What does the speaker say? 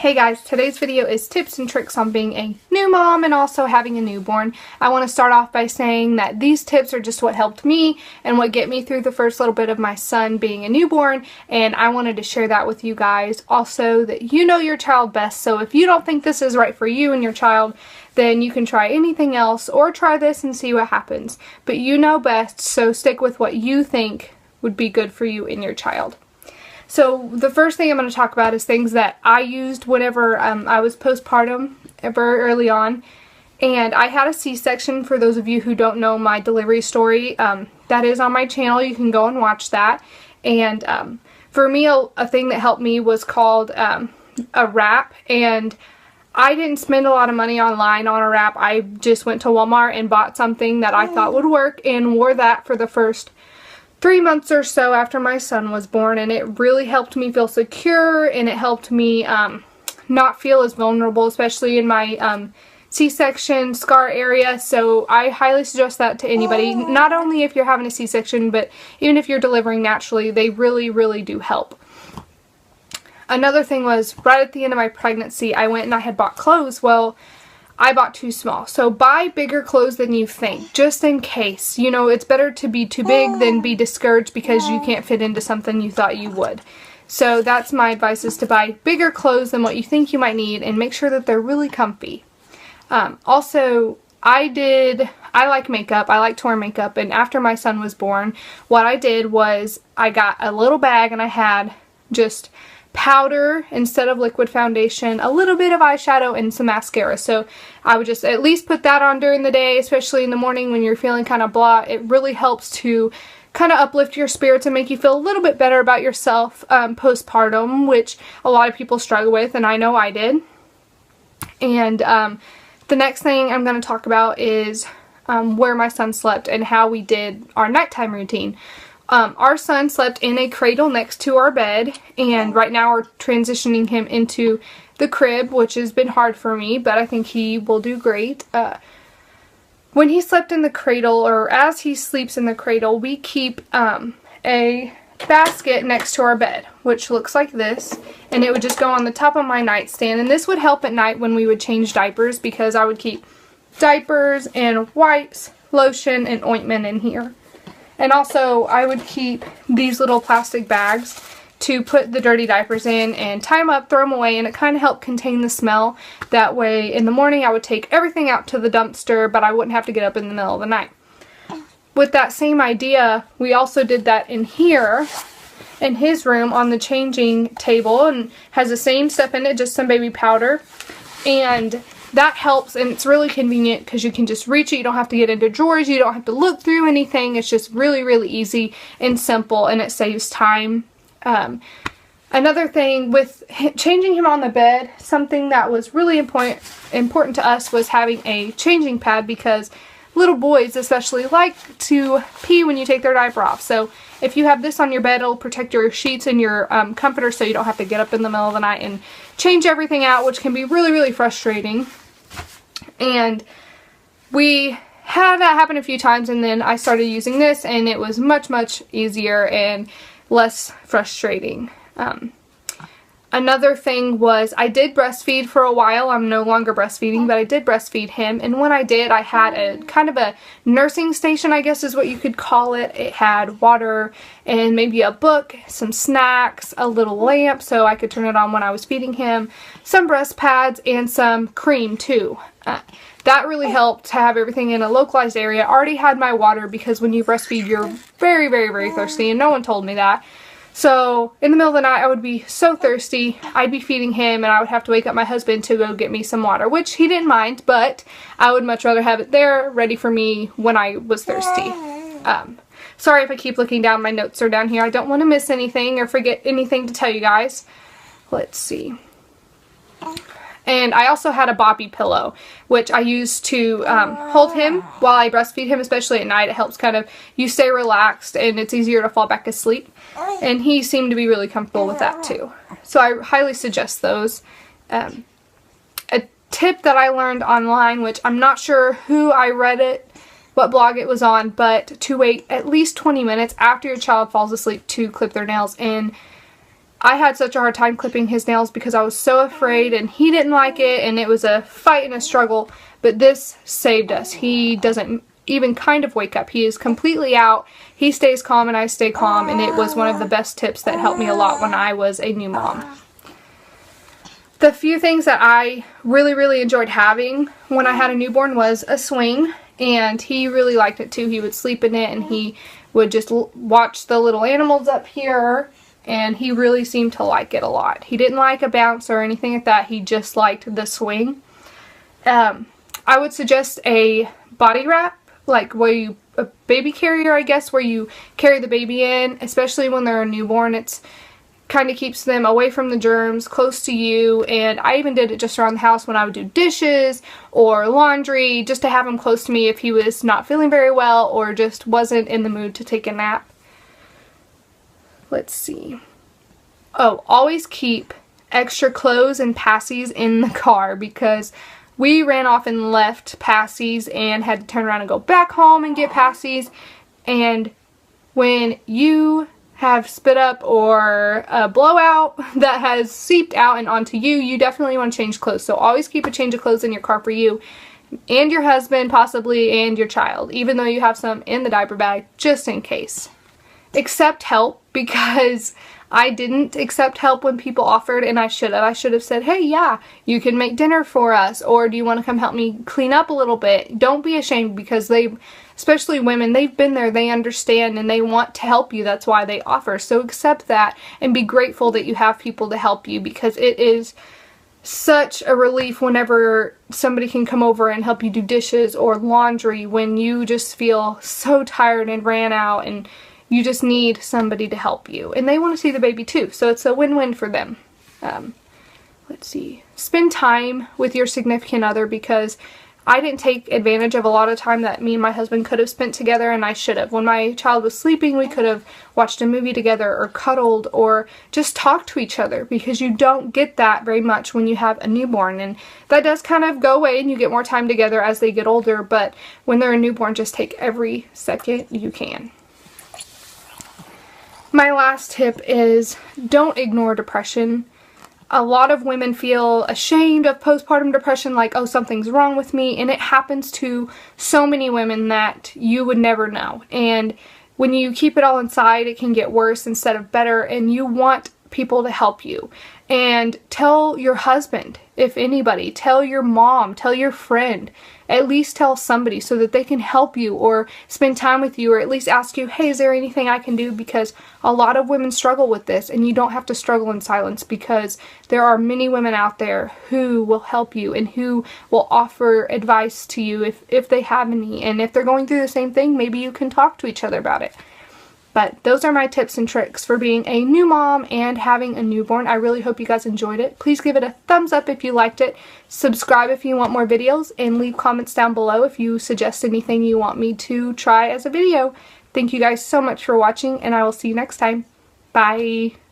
Hey guys, today's video is tips and tricks on being a new mom and also having a newborn. I want to start off by saying that these tips are just what helped me and what get me through the first little bit of my son being a newborn, and I wanted to share that with you guys. Also, that you know your child best, so if you don't think this is right for you and your child, then you can try anything else or try this and see what happens. But you know best, so stick with what you think would be good for you and your child. So the first thing I'm going to talk about is things that I used whenever I was postpartum, very early on. And I had a C-section, for those of you who don't know my delivery story. That is on my channel. You can go and watch that. And for me, a thing that helped me was called a wrap. And I didn't spend a lot of money online on a wrap. I just went to Walmart and bought something that I thought would work and wore that for the first 3 months or so after my son was born, and it really helped me feel secure, and it helped me not feel as vulnerable, especially in my C-section scar area. So I highly suggest that to anybody, not only if you're having a C-section, but even if you're delivering naturally. They really do help. Another thing was, right at the end of my pregnancy, I went and I had bought clothes. Well, I bought too small. So buy bigger clothes than you think, just in case. You know, it's better to be too big than be discouraged because you can't fit into something you thought you would. So that's my advice, is to buy bigger clothes than what you think you might need and make sure that they're really comfy. Also, I like makeup. I like to wear makeup, and after my son was born, what I did was I got a little bag and I had just powder instead of liquid foundation, a little bit of eyeshadow, and some mascara. So I would just at least put that on during the day, especially in the morning when you're feeling kind of blah. It really helps to kind of uplift your spirits and make you feel a little bit better about yourself postpartum, which a lot of people struggle with, and I know I did. And the next thing I'm going to talk about is where my son slept and how we did our nighttime routine. Our son slept in a cradle next to our bed, and right now we're transitioning him into the crib, which has been hard for me, but I think he will do great. When he slept in the cradle, or as he sleeps in the cradle, we keep a basket next to our bed, which looks like this, and it would just go on the top of my nightstand, and this would help at night when we would change diapers, because I would keep diapers and wipes, lotion, and ointment in here. And also, I would keep these little plastic bags to put the dirty diapers in and tie them up, throw them away, and it kind of helped contain the smell. That way, in the morning, I would take everything out to the dumpster, but I wouldn't have to get up in the middle of the night. With that same idea, we also did that in here, in his room, on the changing table, and has the same stuff in it, just some baby powder. And that helps, and it's really convenient because you can just reach it. You don't have to get into drawers. You don't have to look through anything. It's just really easy and simple, and it saves time. Another thing with changing him on the bed, something that was really important to us was having a changing pad, because little boys especially like to pee when you take their diaper off. So if you have this on your bed, it'll protect your sheets and your comforter, so you don't have to get up in the middle of the night and change everything out, which can be really frustrating. And we had that happen a few times, and then I started using this, and it was much easier and less frustrating. Another thing was, I did breastfeed for a while. I'm no longer breastfeeding, but I did breastfeed him, and when I did, I had a kind of a nursing station, I guess is what you could call it. It had water and maybe a book, some snacks, a little lamp so I could turn it on when I was feeding him, some breast pads, and some cream too. That really helped to have everything in a localized area. I already had my water, because when you breastfeed, you're very thirsty, and no one told me that. So in the middle of the night, I would be so thirsty. I'd be feeding him, and I would have to wake up my husband to go get me some water, which he didn't mind, but I would much rather have it there ready for me when I was thirsty. Sorry if I keep looking down. My notes are down here. I don't want to miss anything or forget anything to tell you guys. Let's see. And I also had a boppy pillow, which I used to hold him while I breastfeed him, especially at night. It helps you stay relaxed, and it's easier to fall back asleep. And he seemed to be really comfortable with that too. So I highly suggest those. A tip that I learned online, which I'm not sure who I read it, what blog it was on, but to wait at least 20 minutes after your child falls asleep to clip their nails. And I had such a hard time clipping his nails because I was so afraid, and he didn't like it, and it was a fight and a struggle, but this saved us. He doesn't even kind of wake up. He is completely out. He stays calm and I stay calm, and it was one of the best tips that helped me a lot when I was a new mom. The few things that I really enjoyed having when I had a newborn was a swing, and he really liked it too. He would sleep in it, and he would just watch the little animals up here, and he really seemed to like it a lot. He didn't like a bounce or anything like that. He just liked the swing. I would suggest a body wrap, like a baby carrier, I guess, where you carry the baby in, especially when they're a newborn. It's kind of keeps them away from the germs, close to you, and I even did it just around the house when I would do dishes or laundry, just to have him close to me if he was not feeling very well or just wasn't in the mood to take a nap. Let's see. Oh, always keep extra clothes and passies in the car, because we ran off and left passies and had to turn around and go back home and get passies, and when you have spit up or a blowout that has seeped out and onto you, you definitely want to change clothes. So always keep a change of clothes in your car for you and your husband, possibly, and your child, even though you have some in the diaper bag, just in case. Accept help, because I didn't accept help when people offered, and I should have. I should have said, hey, yeah, you can make dinner for us, or do you want to come help me clean up a little bit? Don't be ashamed, because especially women, they've been there, they understand, and they want to help you. That's why they offer. So accept that and be grateful that you have people to help you, because it is such a relief whenever somebody can come over and help you do dishes or laundry when you just feel so tired and ran out and you just need somebody to help you. And they want to see the baby too, so it's a win-win for them. Let's see. Spend time with your significant other, because I didn't take advantage of a lot of time that me and my husband could have spent together, and I should have. When my child was sleeping, we could have watched a movie together or cuddled or just talked to each other, because you don't get that very much when you have a newborn, and that does kind of go away and you get more time together as they get older, but when they're a newborn, just take every second you can. My last tip is don't ignore depression. A lot of women feel ashamed of postpartum depression, like, oh, something's wrong with me, and it happens to so many women that you would never know. And when you keep it all inside, it can get worse instead of better, and you want people to help you. And tell your husband, if anybody, tell your mom, tell your friend, at least tell somebody so that they can help you or spend time with you, or at least ask you, hey, is there anything I can do? Because a lot of women struggle with this, and you don't have to struggle in silence, because there are many women out there who will help you and who will offer advice to you if they have any, and if they're going through the same thing, maybe you can talk to each other about it. But those are my tips and tricks for being a new mom and having a newborn. I really hope you guys enjoyed it. Please give it a thumbs up if you liked it. Subscribe if you want more videos, and leave comments down below if you suggest anything you want me to try as a video. Thank you guys so much for watching, and I will see you next time. Bye!